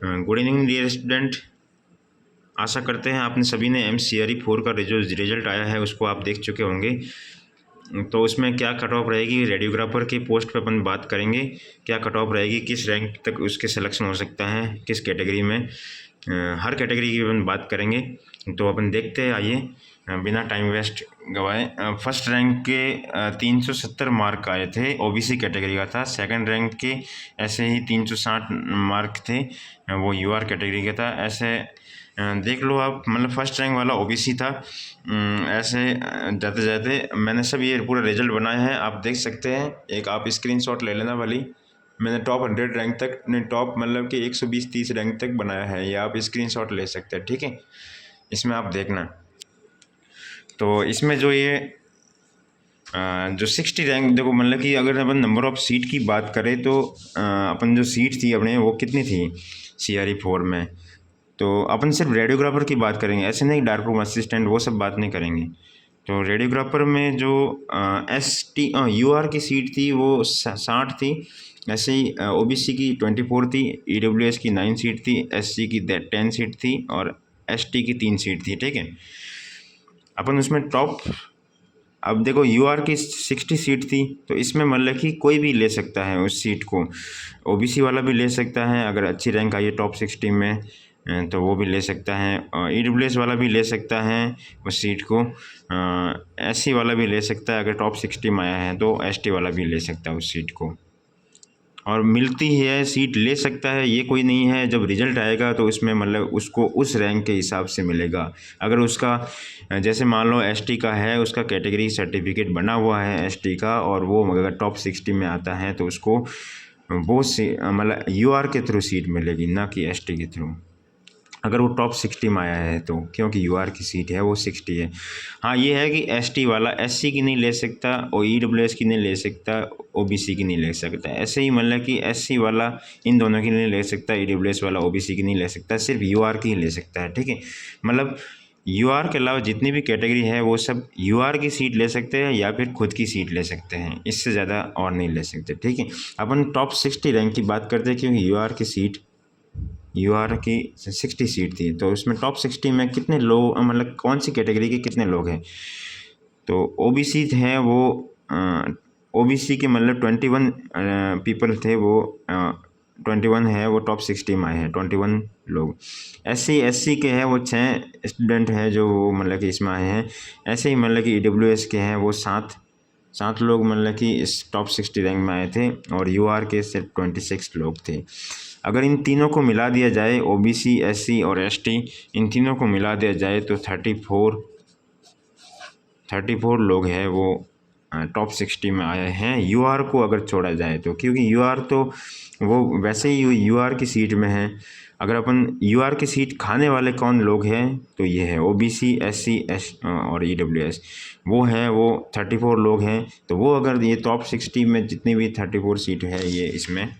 Good evening dear student. आशा करते हैं आपने सभी ने MCRE 4 का जो रिजल्ट आया है उसको आप देख चुके होंगे। तो उसमें क्या कट ऑफ रहेगी, रेडियोग्राफर की पोस्ट पे अपन बात करेंगे। क्या कट ऑफ रहेगी, किस रैंक तक उसके सिलेक्शन हो सकता है, किस कैटेगरी में, हर कैटेगरी की अपन बात करेंगे। तो अपन देखते हैं, आइए बिना टाइम वेस्ट गवाए। फर्स्ट रैंक के 370 मार्क आए थे, OBC कैटेगरी का था। सेकंड रैंक के ऐसे ही 360 मार्क थे, वो UR कैटेगरी का था। ऐसे देख लो आप, मतलब फर्स्ट रैंक वाला OBC था। ऐसे जाते जाते मैंने सब ये पूरा रिजल्ट बनाया है, आप देख सकते हैं। एक आप स्क्रीनशॉट ले लेना वाली, मैंने टॉप 100 रैंक तक, नहीं टॉप मतलब कि 120-30 रैंक तक बनाया है, ये आप स्क्रीनशॉट ले सकते हैं, ठीक है। इसमें आप देखना, तो इसमें जो ये जो 60 रैंक, देखो मतलब कि अगर अपन नंबर ऑफ सीट की बात करें तो अपन जो सीट थी अपने वो कितनी थी CRE 4 में, तो अपन सिर्फ रेडियोग्राफर की बात करेंगे, ऐसे नहीं डार्क रूम असिस्टेंट वो सब बात नहीं करेंगे। तो रेडियोग्राफर में जो UR की सीट थी वो 60 थी। ऐसे ही OBC की 24 थी, EWS की 9 सीट थी, SC की 10 सीट थी और ST की 3 सीट थी, ठीक है। अपन उसमें टॉप, अब देखो UR की 60 सीट थी, तो इसमें मतलब कि कोई भी ले सकता है उस सीट को। OBC वाला भी ले सकता है, अगर अच्छी रैंक आई है टॉप 60 में तो वो भी ले सकता है। EWS वाला भी ले सकता है उस सीट को। SC वाला भी ले सकता है, अगर टॉप 60 में आया है तो ST वाला भी ले सकता है उस सीट को। और मिलती है सीट, ले सकता है, ये कोई नहीं है। जब रिजल्ट आएगा तो उसमें मतलब उसको उस रैंक के हिसाब से मिलेगा। अगर उसका जैसे मान लो ST का है, उसका कैटेगरी सर्टिफिकेट बना हुआ है ST का, और वो अगर टॉप 60 में आता है तो उसको वो मतलब UR के थ्रू सीट मिलेगी, ना कि ST के थ्रू, अगर वो टॉप 60 में आया है तो, क्योंकि UR की सीट है वो 60 है। हाँ ये है कि ST वाला SC की नहीं ले सकता और EWS की नहीं ले सकता, OBC की नहीं ले सकता। ऐसे ही मतलब कि SC वाला इन दोनों की नहीं ले सकता, EWS वाला OBC की नहीं ले सकता, सिर्फ UR की ही ले सकता है, ठीक है। मतलब UR के अलावा जितनी भी कैटेगरी है वो सब UR की सीट ले सकते हैं या फिर खुद की सीट ले सकते हैं, इससे ज़्यादा और नहीं ले सकते, ठीक है। अपन टॉप 60 रैंक की बात करते हैं, क्योंकि UR की 60 सीट थी, तो उसमें टॉप 60 में कितने लोग, मतलब कौन सी कैटेगरी के कितने लोग हैं, तो OBC हैं वो OBC के मतलब 21 पीपल थे, वो 21 है वो टॉप 60 में आए हैं, 21 लोग। SC के हैं वो 6 स्टूडेंट हैं जो मतलब कि इसमें आए हैं। ऐसे ही मतलब कि EWS के हैं वो 7 लोग मतलब कि इस टॉप 60 रैंक में आए थे, और UR के सिर्फ 26 लोग थे। अगर इन तीनों को मिला दिया जाए, OBC, SC और ST, इन तीनों को मिला दिया जाए तो 34 लोग हैं वो टॉप 60 में आए हैं। UR को अगर छोड़ा जाए तो, क्योंकि UR तो वो वैसे ही UR की सीट में है। अगर अपन UR की सीट खाने वाले कौन लोग हैं, तो ये है OBC, SC, और EWS, वो है वो 34 लोग हैं। तो वो अगर ये टॉप 60 में जितनी भी 34 सीट है, ये इसमें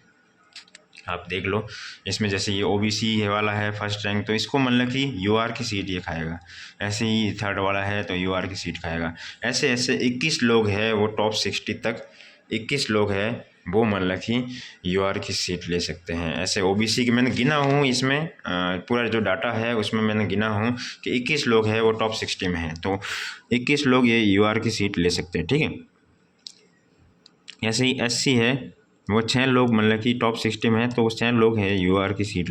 आप देख लो, इसमें जैसे ये OBC है वाला है फर्स्ट रैंक, तो इसको मतलब कि UR की सीट ये खाएगा। ऐसे ही थर्ड वाला है तो UR की सीट खाएगा। ऐसे ऐसे 21 लोग हैं वो टॉप 60 तक, 21 लोग हैं वो मतलब कि UR की सीट ले सकते हैं। ऐसे OBC की मैंने गिना हूँ, इसमें पूरा जो डाटा है उसमें मैंने गिना हूँ कि 21 लोग हैं वो टॉप 60 में हैं, तो 21 लोग ये UR की सीट ले सकते हैं, ठीक है। ऐसे ही SC है, वो 6 लोग मतलब कि टॉप 60 में है, तो वो 6 लोग हैं UR की सीट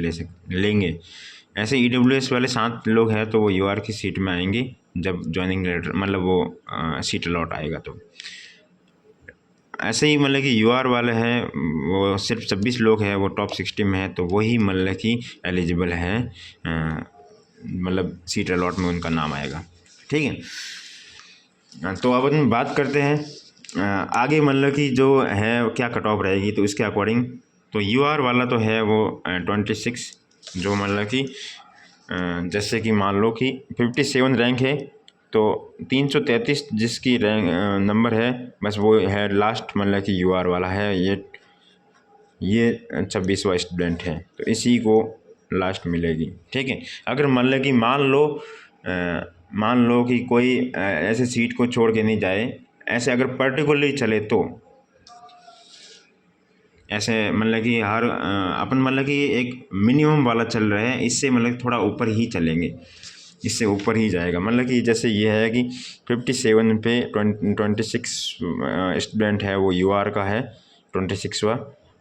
लेंगे। ऐसे EWS वाले 7 लोग हैं, तो वो UR की सीट में आएंगे जब ज्वाइनिंग लेटर, मतलब वो सीट अलॉट आएगा तो। ऐसे ही मतलब कि UR वाले हैं वो सिर्फ 26 लोग हैं, वो टॉप 60 में है, तो वही मतलब कि एलिजिबल है, मतलब सीट अलॉट में उनका नाम आएगा, ठीक है। तो अब अपन बात करते हैं आगे, मतलब कि जो है क्या कट ऑफ रहेगी, तो इसके अकॉर्डिंग तो UR वाला तो है वो 26, जो मतलब कि जैसे कि मान लो कि 57 रैंक है, तो 333 जिसकी रैंक नंबर है, बस वो है लास्ट, मतलब कि UR वाला है। ये 26वां स्टूडेंट है, तो इसी को लास्ट मिलेगी, ठीक है। अगर मतलब कि मान लो कि कोई ऐसे सीट को छोड़ के नहीं जाए, ऐसे अगर पर्टिकुलरली चले तो ऐसे मतलब कि हर अपन मतलब कि एक मिनिमम वाला चल रहा है, इससे मतलब थोड़ा ऊपर ही चलेंगे, इससे ऊपर ही जाएगा। मतलब कि जैसे ये है कि 57 पे 26 स्टूडेंट है, वो यूआर का है 26वां,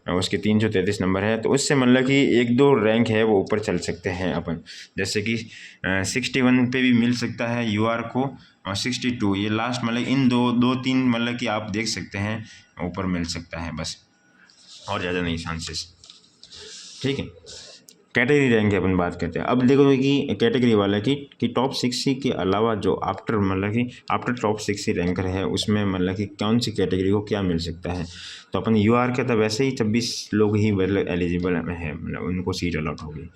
उसके 333 नंबर है, तो उससे मतलब कि एक दो रैंक है वो ऊपर चल सकते हैं अपन। जैसे कि 61 पे भी मिल सकता है यूआर को, और 62 ये लास्ट मतलब इन दो तीन मतलब कि आप देख सकते हैं ऊपर मिल सकता है बस, और ज़्यादा नहीं चांसेस। ठीक है, कैटेगरी रैंक की अपन बात करते हैं। अब देखो कि कैटेगरी वाला कि टॉप 60 के अलावा जो आफ्टर मतलब कि आफ्टर टॉप 60 रैंकर है, उसमें मतलब कि कौन सी कैटेगरी को क्या मिल सकता है। तो अपन यूआर के तो वैसे ही 26 लोग ही मतलब एलिजिबल है, मतलब उनको सीट अलॉट होगी।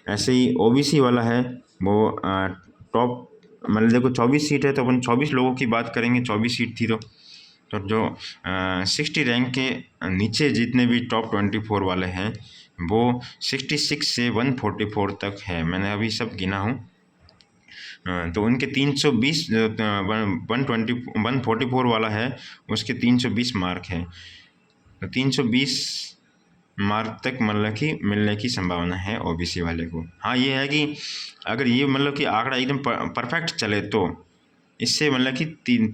ऐसे ही ओबीसी वाला है वो टॉप मतलब देखो 24 सीट है, तो अपन 24 लोगों की बात करेंगे, 24 सीट थी तो जो 60 रैंक के नीचे जितने भी टॉप 24 वाले हैं वो 66 से 144 तक है, मैंने अभी सब गिना हूँ। तो उनके 320 144 वाला है, उसके 320 मार्क है, तो 320 मार्क तक मतलब कि मिलने की संभावना है ओबीसी वाले को। हाँ ये है कि अगर ये मतलब कि आंकड़ा एकदम परफेक्ट चले तो इससे मतलब कि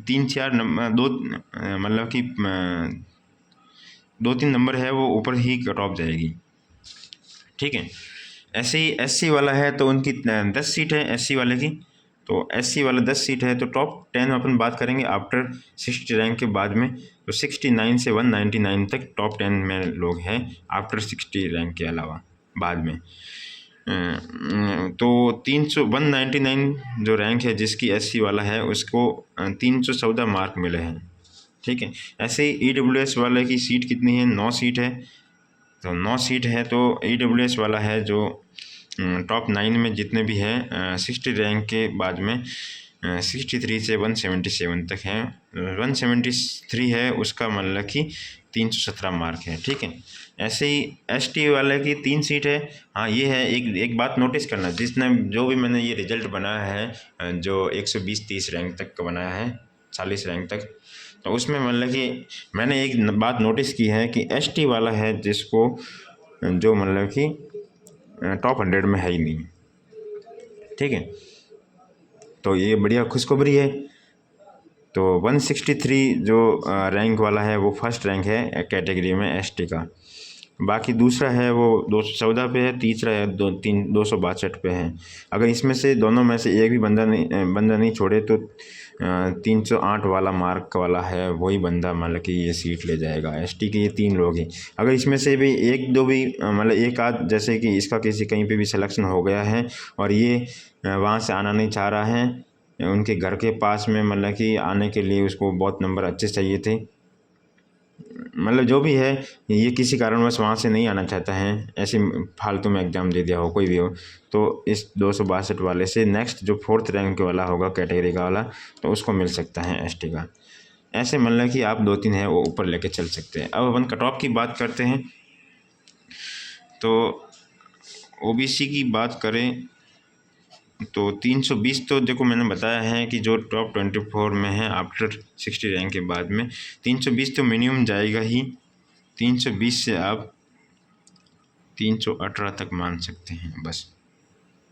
तीन चार नंबर दो मतलब कि 2-3 नंबर है वो ऊपर ही कट ऑफ जाएगी। ठीक है, ऐसे ही एससी वाला है तो उनकी 10 सीट है एससी वाले की, तो एससी वाला 10 सीट है, तो टॉप 10 अपन बात करेंगे आफ्टर 60 रैंक के बाद में, तो 69 से 199 तक टॉप 10 में लोग हैं आफ्टर 60 रैंक के अलावा बाद में। तो 199 जो रैंक है जिसकी एससी वाला है उसको 314 मार्क मिले हैं। ठीक है, ऐसे ही ईडब्ल्यूएस वाले की सीट कितनी है, 9 सीट है, तो 9 सीट है, तो ईडब्ल्यूएस वाला है जो टॉप 9 में जितने भी हैं 60 रैंक के बाद में 63 से 177 तक है, 173 है उसका मतलब कि 317 मार्क है। ठीक है, ऐसे ही एसटी वाले की 3 सीट है। हाँ ये है, एक बात नोटिस करना, जिसने जो भी मैंने ये रिजल्ट बनाया है जो 120-30 रैंक तक का बनाया है, 40 रैंक तक, तो उसमें मतलब कि मैंने एक बात नोटिस की है कि एसटी वाला है जिसको जो मतलब कि टॉप 100 में है ही नहीं। ठीक है, तो ये बढ़िया खुशखबरी है। तो 163 जो रैंक वाला है वो फर्स्ट रैंक है कैटेगरी में एसटी का, बाकी दूसरा है वो 214 पे है, तीसरा है 262 पे है। अगर इसमें से दोनों में से एक भी बंदा नहीं छोड़े तो 308 वाला मार्क वाला है वही बंदा मतलब कि ये सीट ले जाएगा। एसटी के ये 3 लोग हैं, अगर इसमें से भी एक दो भी मतलब एक आध, जैसे कि इसका किसी कहीं पे भी सिलेक्शन हो गया है और ये वहाँ से आना नहीं चाह रहा है, उनके घर के पास में मतलब कि आने के लिए उसको बहुत नंबर अच्छे चाहिए थे, मतलब जो भी है ये किसी कारणवश वहाँ से नहीं आना चाहता है, ऐसे फालतू में एग्ज़ाम दे दिया हो कोई भी हो, तो इस 262 वाले से नेक्स्ट जो 4th रैंक वाला होगा कैटेगरी का वाला, तो उसको मिल सकता है एसटी का। ऐसे मतलब कि आप 2-3 है वो ऊपर लेके चल सकते हैं। अब अपन कट ऑफ की बात करते हैं, तो ओबीसी की बात करें तो 320 तो देखो मैंने बताया है कि जो टॉप 24 में है आफ्टर 60 रैंक के बाद में 320 तो मिनिमम जाएगा ही, 320 से आप 318 तक मान सकते हैं बस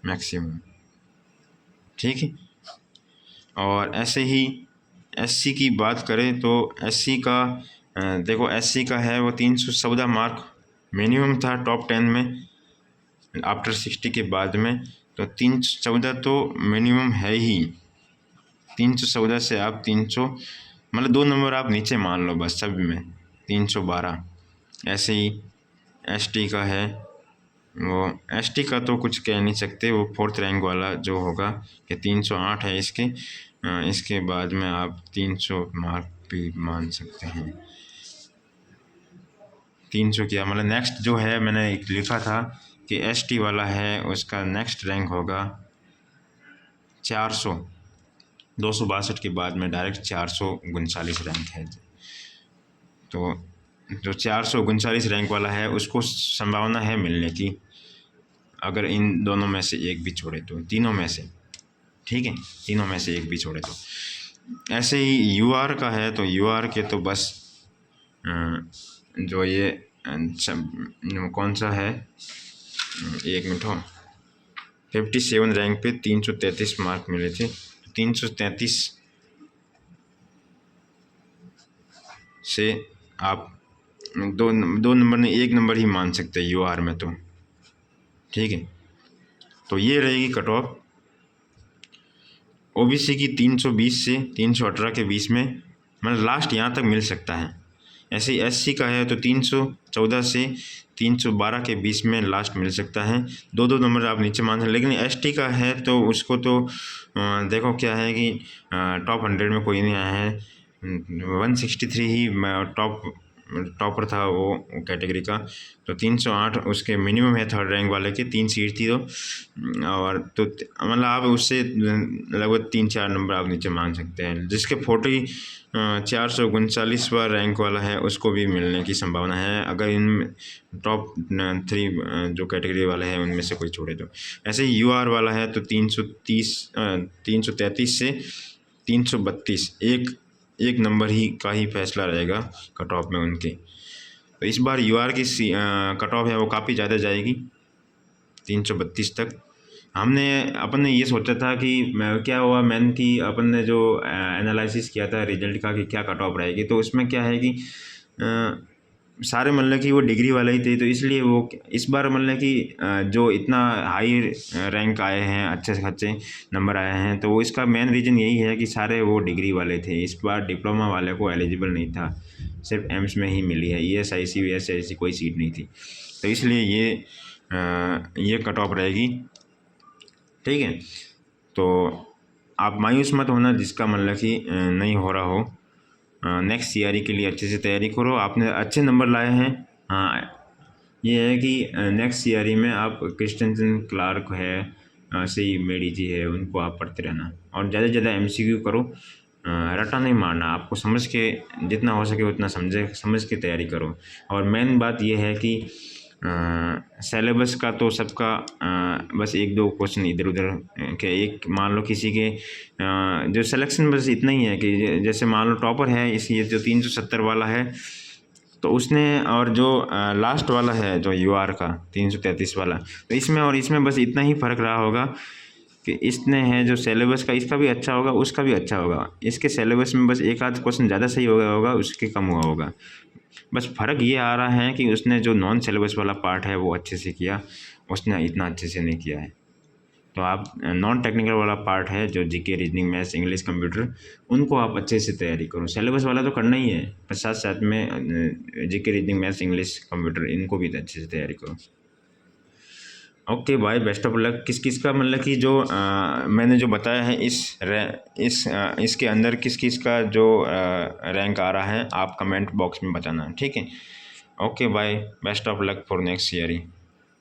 मैक्सिमम। ठीक है, और ऐसे ही एससी की बात करें तो एससी का देखो एससी का है वो 314 मार्क मिनिमम था टॉप 10 में आफ्टर 60 के बाद में, तो 314 तो मिनिमम है ही। 314 से आप 300 मतलब 2 नंबर आप नीचे मान लो बस सब में 312। ऐसे ही एसटी का है वो, एसटी का तो कुछ कह नहीं सकते, वो 4th रैंक वाला जो होगा कि 308 है इसके बाद में आप 300 मार्क भी मान सकते हैं। 300 क्या मतलब नेक्स्ट जो है मैंने एक लिखा था कि एसटी वाला है उसका नेक्स्ट रैंक होगा 400, 262 के बाद में डायरेक्ट 439 रैंक है, तो जो 439 रैंक वाला है उसको संभावना है मिलने की, अगर इन दोनों में से एक भी छोड़े तो, तीनों में से। ठीक है, तीनों में से एक भी छोड़े तो। ऐसे ही यूआर का है तो यूआर के तो बस जो ये कौन सा है, एक मिनट हो, 57 रैंक पे 333 मार्क मिले थे। 333 से आप दो नंबर ने एक नंबर ही मान सकते हैं यूआर में, तो ठीक है। तो ये रहेगी कट ऑफ ओबीसी की 320 से 318 के बीच में, मतलब लास्ट यहाँ तक मिल सकता है। ऐसे ही एससी का है तो 314 से 312 के बीच में लास्ट मिल सकता है, दो नंबर आप नीचे मान सकते। लेकिन एसटी का है तो उसको तो देखो क्या है कि टॉप 100 में कोई नहीं आया है, 163 ही टॉपर था वो कैटेगरी का। तो 308 उसके मिनिमम है थर्ड रैंक वाले के, 3 सीट थी तो, और तो मतलब आप उससे लगभग 3-4 नंबर आप नीचे मान सकते हैं। जिसके 439वां रैंक वाला है उसको भी मिलने की संभावना है, अगर इन टॉप 3 जो कैटेगरी वाले हैं उनमें से कोई छोड़े तो। ऐसे ही यूआर वाला है तो 333 से 332 एक नंबर ही का ही फैसला रहेगा कट ऑफ में उनके। तो इस बार यूआर की कट ऑफ है वो काफ़ी ज़्यादा जाएगी, 332 तक। अपन ने ये सोचा था कि क्या हुआ मैन की अपन ने जो एनालिसिस किया था रिजल्ट का कि क्या कट ऑफ रहेगी, तो उसमें क्या है कि सारे मतलब कि वो डिग्री वाले ही थे, तो इसलिए वो इस बार मतलब कि जो इतना हाई रैंक आए हैं, अच्छे से अच्छे नंबर आए हैं, तो वो इसका मेन रीज़न यही है कि सारे वो डिग्री वाले थे। इस बार डिप्लोमा वाले को एलिजिबल नहीं था, सिर्फ एम्स में ही मिली है, ESIC VSIC कोई सीट नहीं थी, तो इसलिए ये कट ऑफ रहेगी, ठीक है। तो आप मायूस मत होना जिसका मतलब कि नहीं हो रहा हो, नेक्स्ट CRE के लिए अच्छे से तैयारी करो। आपने अच्छे नंबर लाए हैं, हाँ ये है कि नेक्स्ट CRE में आप क्रिस्टनसन क्लार्क है, सही मेडी जी है, उनको आप पढ़ते रहना और ज़्यादा से ज़्यादा MCQ करो, रटा नहीं मारना, आपको समझ के जितना हो सके उतना समझ के तैयारी करो। और मेन बात यह है कि सेलेबस का तो सबका बस 1-2 क्वेश्चन इधर उधर के, एक मान लो किसी के जो सिलेक्शन बस इतना ही है कि जैसे मान लो टॉपर है ये जो 370 वाला है, तो उसने, और जो लास्ट वाला है जो यूआर का 333 वाला, तो इसमें और इसमें बस इतना ही फ़र्क रहा होगा कि इसने है जो सिलेबस का, इसका भी अच्छा होगा उसका भी अच्छा होगा, इसके सिलेबस में बस एक आध क्वेश्चन ज़्यादा सही हो गया होगा, उसके कम हुआ होगा। बस फ़र्क ये आ रहा है कि उसने जो नॉन सिलेबस वाला पार्ट है वो अच्छे से किया, उसने इतना अच्छे से नहीं किया है। तो आप नॉन टेक्निकल वाला पार्ट है जो GK, reasoning, maths, English, computer, उनको आप अच्छे से तैयारी करो। सिलेबस वाला तो करना ही है, पर साथ साथ में GK, reasoning, maths, English, computer, इनको भी अच्छे से तैयारी करो। ओके भाई, बेस्ट ऑफ लक। किस का मतलब कि जो मैंने जो बताया है इसके अंदर किस का जो रैंक आ रहा है, आप कमेंट बॉक्स में बताना, ठीक है। ओके भाई, best of luck for next year.